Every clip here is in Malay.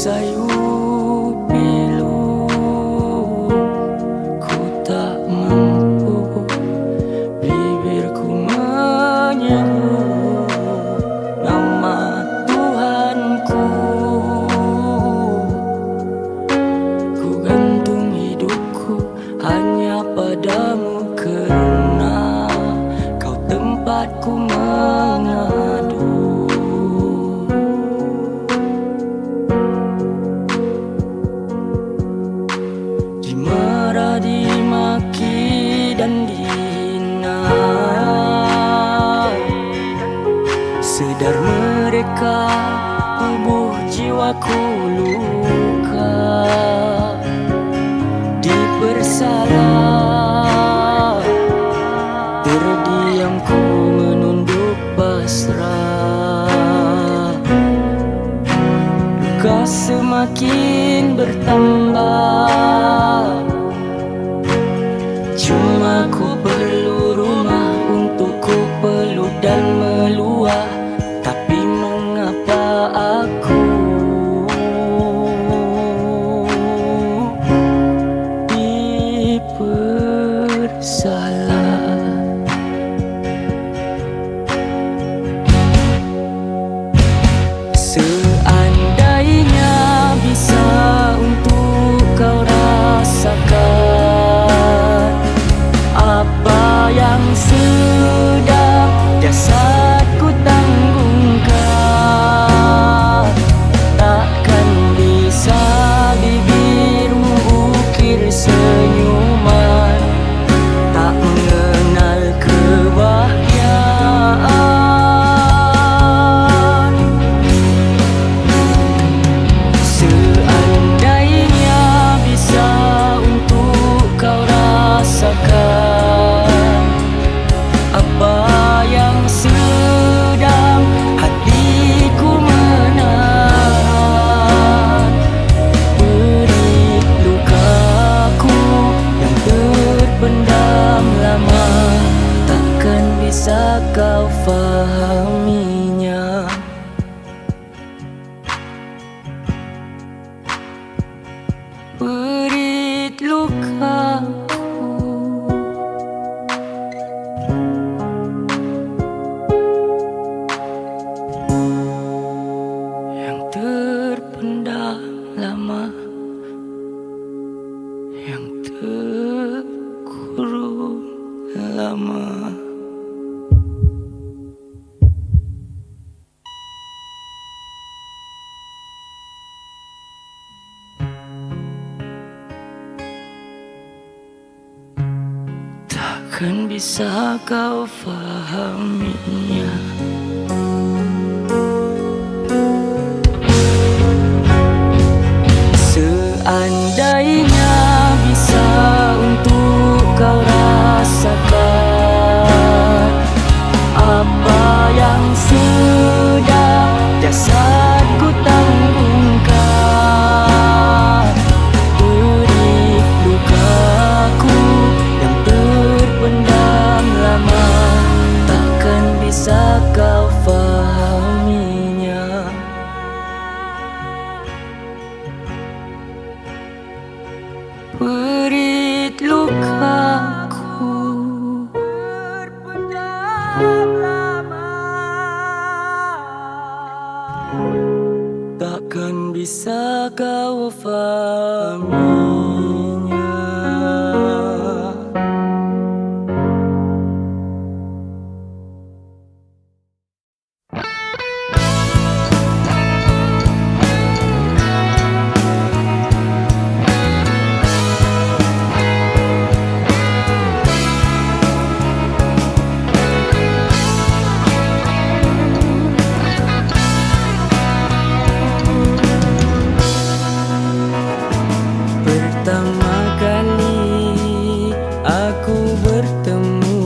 sayu pilu, ku tak mampu, bibirku menyebut nama Tuhanku. Ku gantung hidupku hanya padamu, kerana kau tempatku mengadu. Dimarah, dimaki dan dihina, sedar mereka tubuh jiwaku luka. Dipersalah, terdiam ku menunduk pasrah. Luka semakin bertambah, cuma ku perlu rumah untuk ku peluk dan meluah. Tapi mengapa aku dipersalah? Seandainya bisa untuk kau rasakan apa yang sedang jasadku tanggungkan, takkan bisa bibirmu ukir senyuman, tak mengenal kebahagiaan. Seandainya bisa untuk kau rasakan apa yang sedang hatiku menahan, beri lukaku yang terpendam lama, takkan bisa kau fahaminya. Beri lukaku yang terpendam lama, yang terkurung lama. Takkan bisa kau fahaminya. Seandainya bisa untuk kau rasakan apa yang sedang jasadku tanggungkan, beri lukaku yang terpendam lama, takkan bisa kau fahaminya. Beri lukaku terpendam lama, takkan bisa kau fahaminya. Pertama kali aku bertemu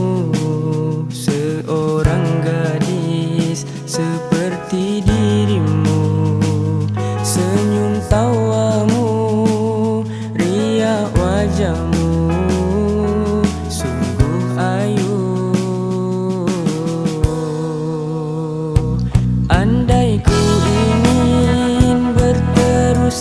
seorang gadis seperti dirimu, senyum tawamu, riak wajahmu, sungguh ayu. Andai ku ingin berterus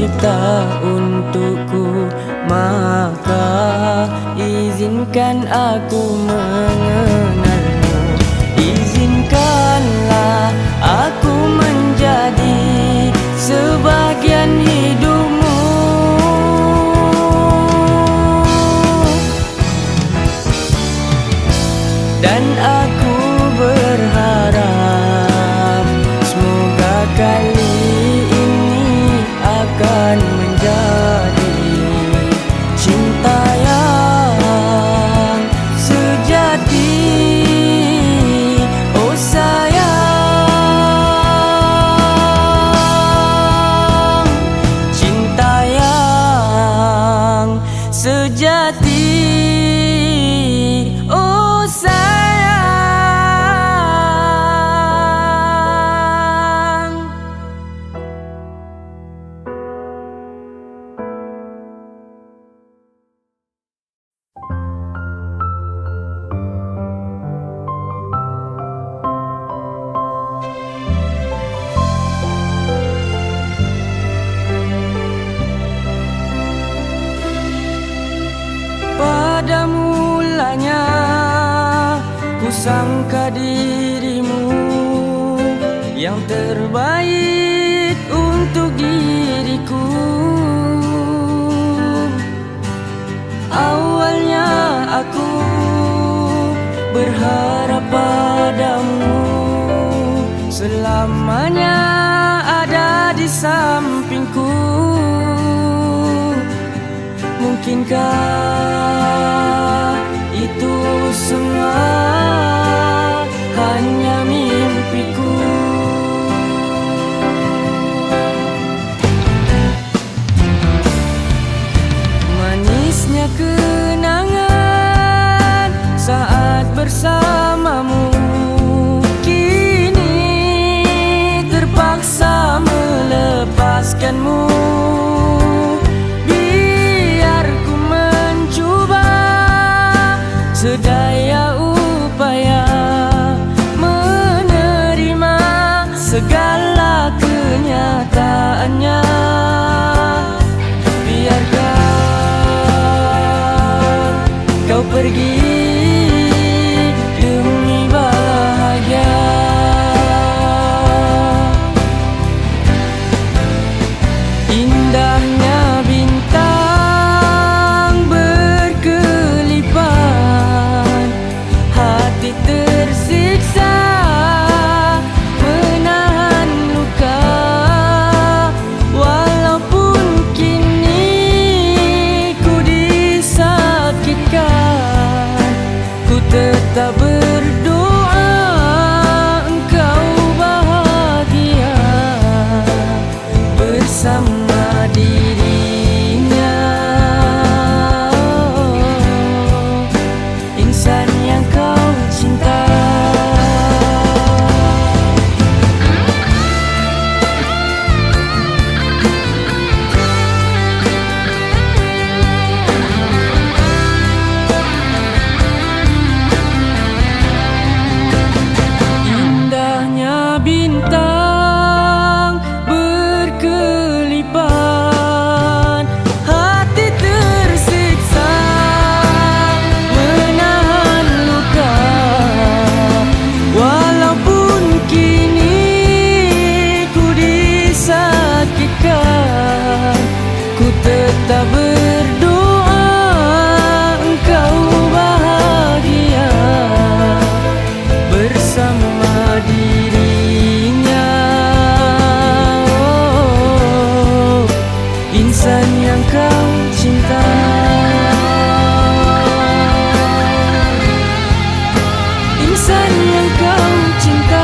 cipta untukku, maka izinkan aku mengenalmu. Izinkanlah aku menjadi sebagian hidupmu. Dan aku berharap semoga kali ini akan menjadi cinta yang sejati. Oh sayang, cinta yang sejati. Oh sayang. Pada mulanya ku sangka dirimu yang terbaik untuk diriku. Awalnya aku berharap padamu selamanya ada di sampingku. Mungkinkah itu semua hanya mimpiku? Manisnya kenangan saat bersamamu, kini terpaksa melepaskanmu. Sedaya upaya menerima segala kenyataannya. Biarkan kau pergi demi bahagia. Indahnya bintang berkelipan, hati tersiksa menahan luka. Walaupun kini ku disakitkan, ku tetap berdoa engkau bahagia bersama dirinya. Insan yang kau cinta. Indahnya bintang berkelipan, hati tersiksa menahan luka. Walaupun kini ku disakitkan, ku tetap berdoa engkau bahagia bersama dirinya. Oh, insan yang kau cinta. Insan yang kau cinta.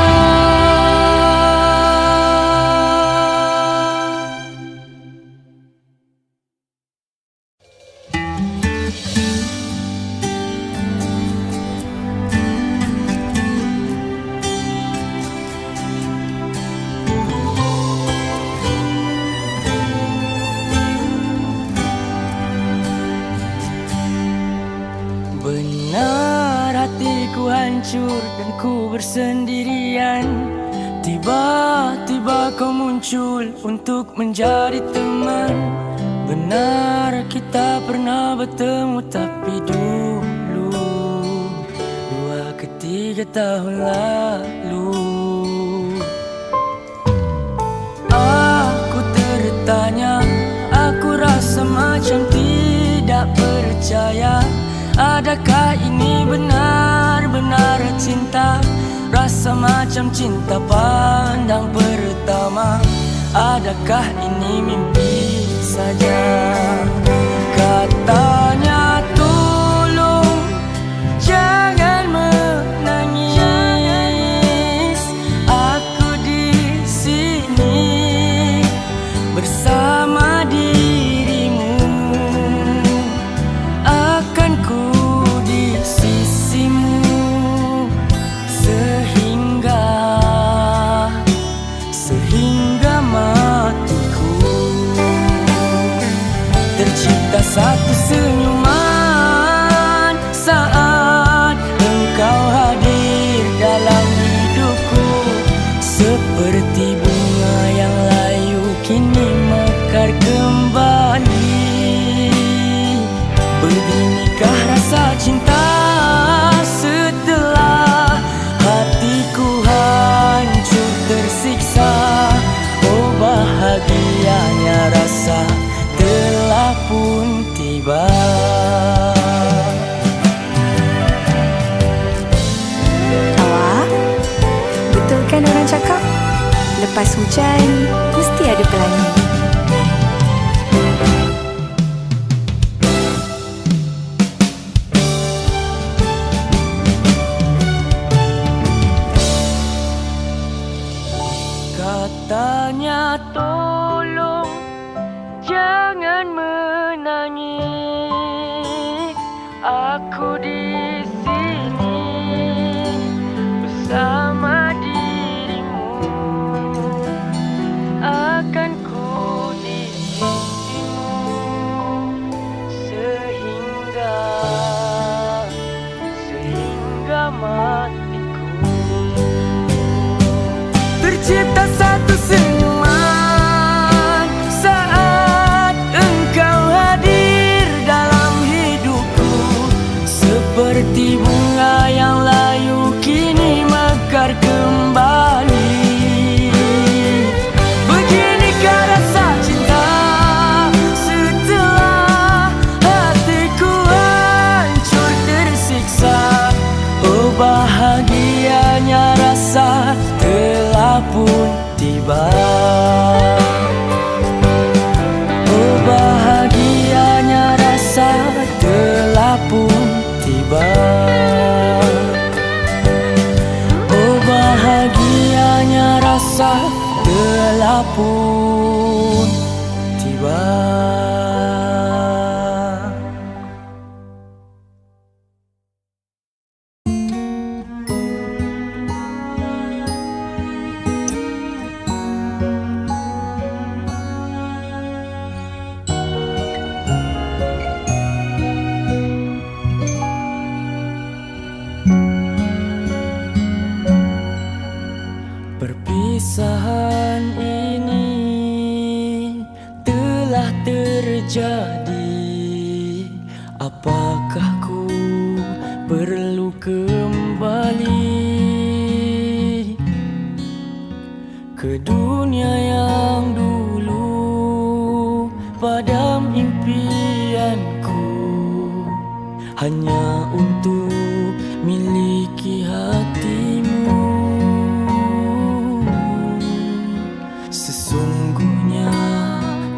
Benar hatiku hancur dan ku bersendirian. Tiba-tiba kau muncul untuk menjadi teman. Benar kita pernah bertemu, tapi dulu 2 ke 3 tahun lalu. Aku tertanya, aku rasa macam tidak percaya. Adakah ini benar-benar cinta? Rasa macam cinta pandang pertama. Adakah ini mimpi saja? Katanya tolong jangan menangis. Aku di sini bersama dirimu. Akan ku di sisimu sehingga matiku. Tercipta satu senyuman saat engkau hadir dalam hidupku. Seperti bunga yang layu kini mekar kembali. Beginikah rasa cinta setelah hatiku hancur tersiksa? Oh, bahagianya rasa telah pun tiba. Awak, betul kan orang cakap lepas hujan mesti ada pelangi? Katanya tolong jangan menangis. Aku di sini bersama dirimu. Akan ku di sisimu sehingga matiku. Tercipta satu senyuman saat engkau hadir dalam hidupku. Seperti bunga yang layu kini mekar kembali. Beginikah rasa cinta setelah hatiku hancur tersiksa? Oh, bahagianya rasa telah pun tiba. Oh, bahagianya rasa telah pun tiba. Oh, bahagianya rasa telah pun tiba. Perpisahan ini telah terjadi. Apakah ku perlu kembali ke dunia yang dulu? Padam impianku hanya untuk miliki hatimu. Sesungguhnya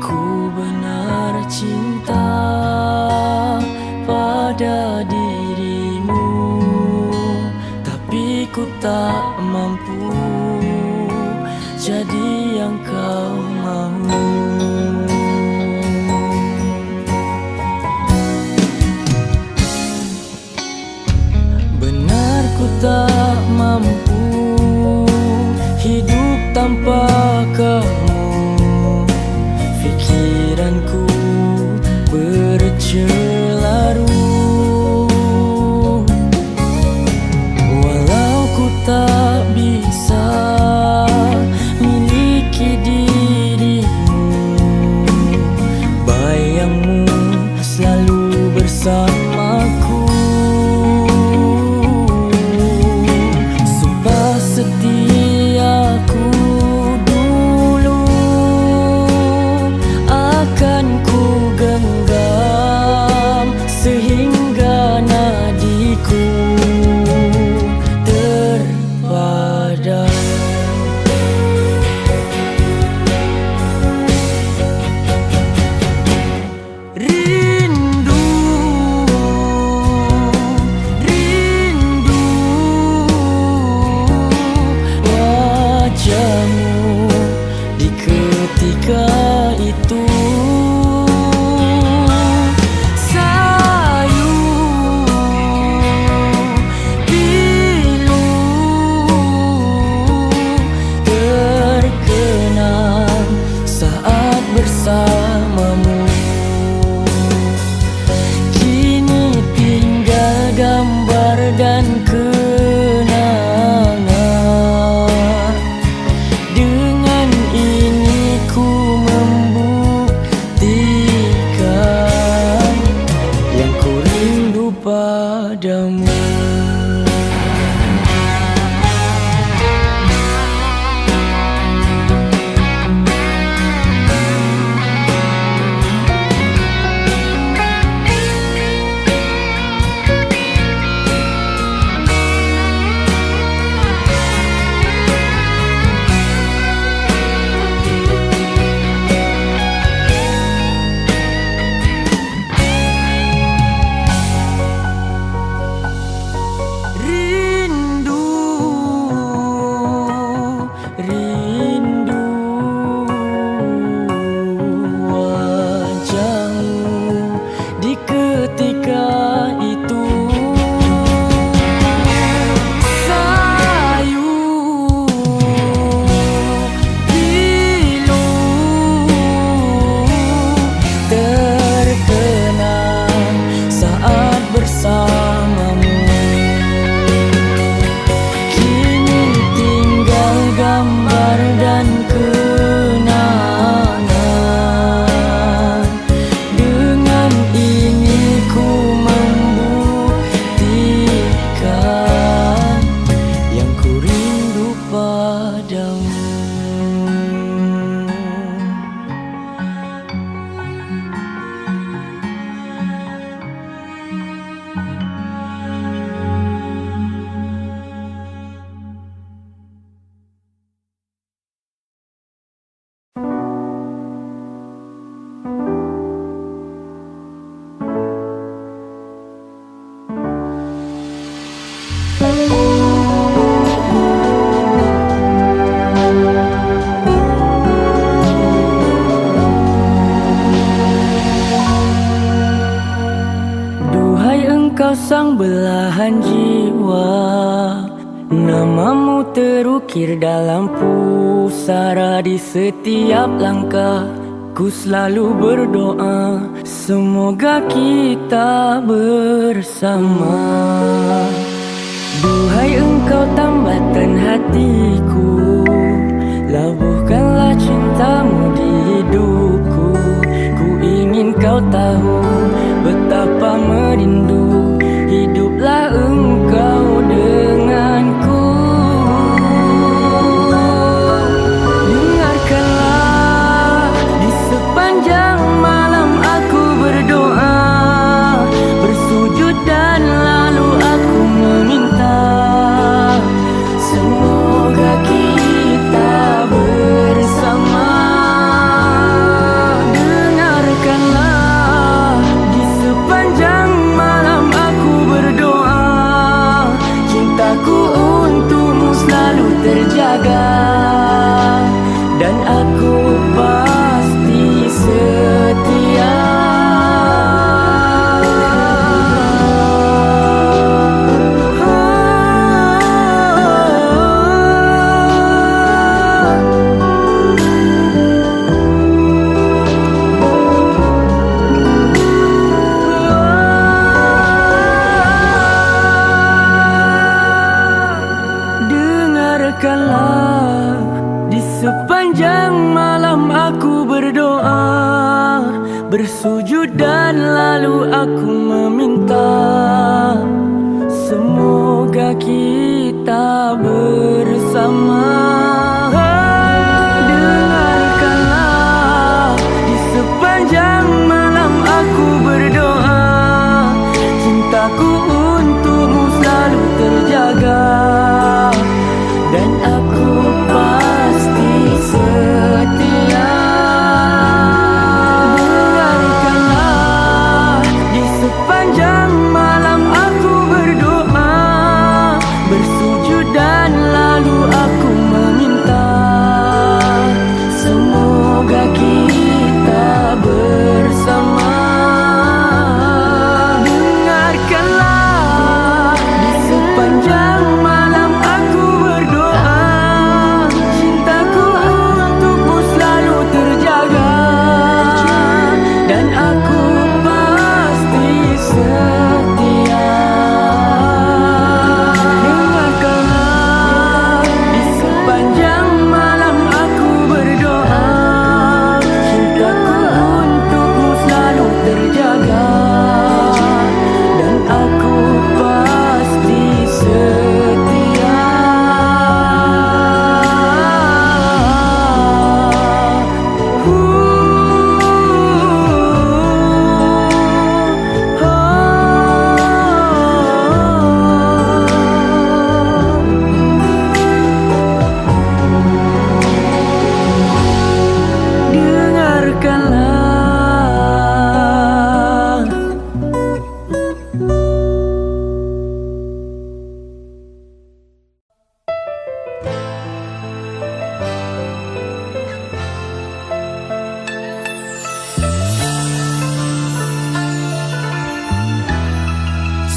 ku benar cinta pada dirimu, tapi ku tak mampu jadi yang kau mahu. bersamaku. Sumpah setiaku dulu akan ku genggam sehingga nadiku terpadam. Rindu, rindu wajahmu di ketika itu. Sayu, pilu terkenang saat bersamamu. Gambar dan kenangan, dengan ini ku membuktikan yang ku rindu padamu. Rindu wajahmu di ketika itu. Sayu, pilu terkenang saat bersamamu. Gambar dan kenangan, dengan ini ku membuktikan yang ku rindu padamu. Duhai engkau sang belahan jiwa, namamu terukir dalam pusara di setiap langkah. Ku selalu berdoa semoga kita bersama. Duhai engkau tambatan hatiku, labuhkanlah cintamu di hidupku. Ku ingin kau tahu betapa merindu hiduplah engkau denganku. Dengarkanlah di sepanjang malam aku berdoa, bersujud dan lalu aku meminta semoga kita bersama. Dengarkanlah di sepanjang malam bersujud dan lalu aku meminta, semoga kita bersama. Dengarkanlah, di sepanjang malam aku berdoa, cintaku untukmu selalu terjaga, dan aku pasti setia. Dengarkanlah, di sepanjang malam aku berdoa, bersujud dan lalu aku meminta, semoga kita bersama. Dengarkanlah, di sepanjang malam aku berdoa, cintaku untukmu selalu terjaga, dan aku pasti setia. Dengarkanlah, di sepanjang malam aku berdoa, cintaku untukmu selalu terjaga, dan aku pasti setia. Dengarkanlah.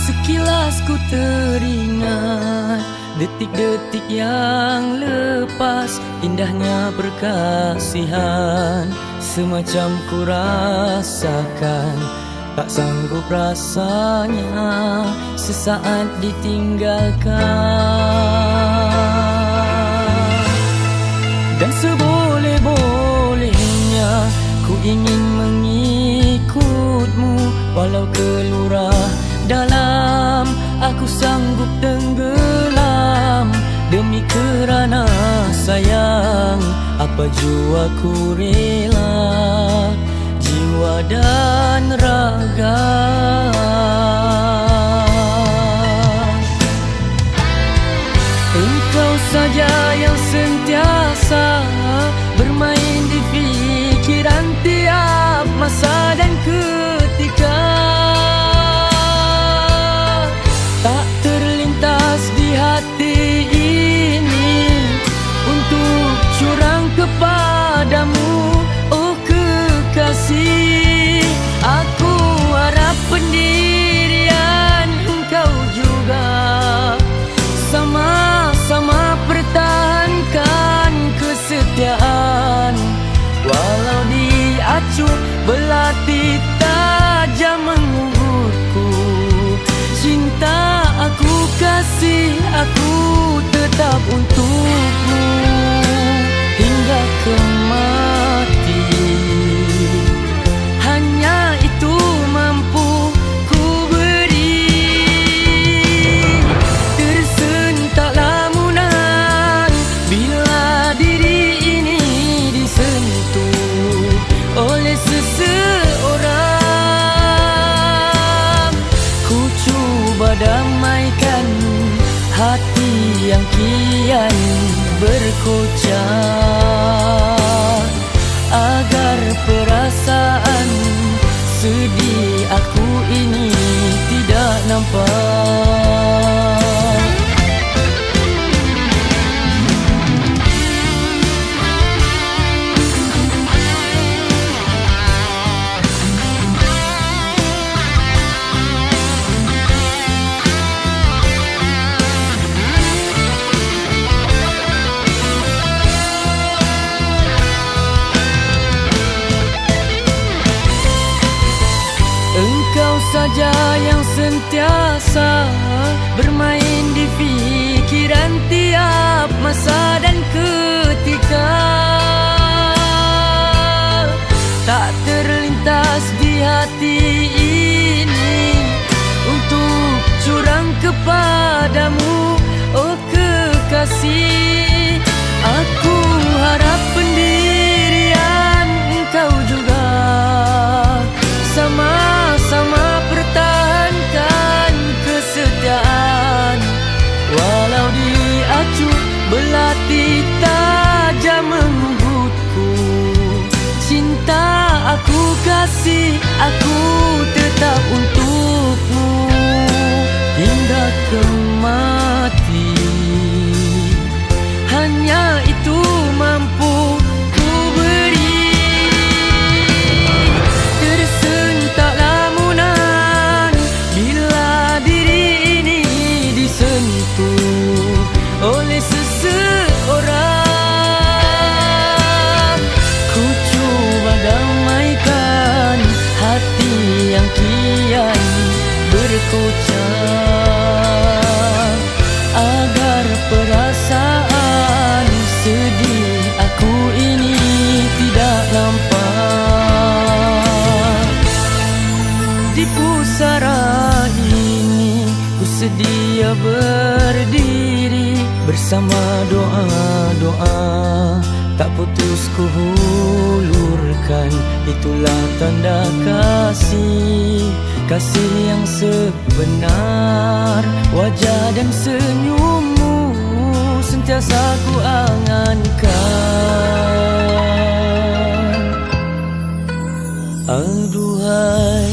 Sekilas ku teringat detik-detik yang lepas, indahnya perkasihan semacam ku rasakan. Tak sanggup rasanya sesaat ditinggalkan, dan seboleh-bolehnya ku ingin mengikutmu, walau kelurah dalam aku sanggup tenggelam. Demi kerana sayang, apa jua ku rela, jiwa dan raga. Engkau saja yang sentiasa bermain di fikiran tiap masa dan ketika. Tak terlintas di hati ini untuk curang kepadamu, oh kekasih. Aku harap pendirian engkau juga sama-sama pertahankan kesetiaan, walau diacuh belati tajam mengugurku. Cinta aku kasih, aku tetap untukmu hingga kemati. Hanya itu mampu ku beri. Tersentak lamunan bila diri ini disentuh oleh seseorang. Ku cuba damaikan hati yang kian berkocak, agar perasaan sedih aku ini tidak nampak. Engkau saja yang sentiasa bermain di fikiran tiap masa dan ketika. tak terlintas di hati ini untuk curang kepadamu, oh kekasih. Aku harap pendirian engkau juga sama-sama pertahankan kesetiaan. Walau diacuh belati tajam mengugutku, cinta aku kasih, aku tetap untukmu hingga kemati. Hanya itu mampu ku beri. Tersentak lamunan bila diri ini disentuh oleh seseorang. Ku cuba damaikan hati yang kian berkocak, agar perasaan sedih aku ini tidak nampak. Di pusara ini ku sedia berdiri bersama doa-doa, tak putus ku hulurkan. Itulah tanda kasih, kasih yang sebenar. Wajah dan senyummu sentiasa ku angankan. Aduhai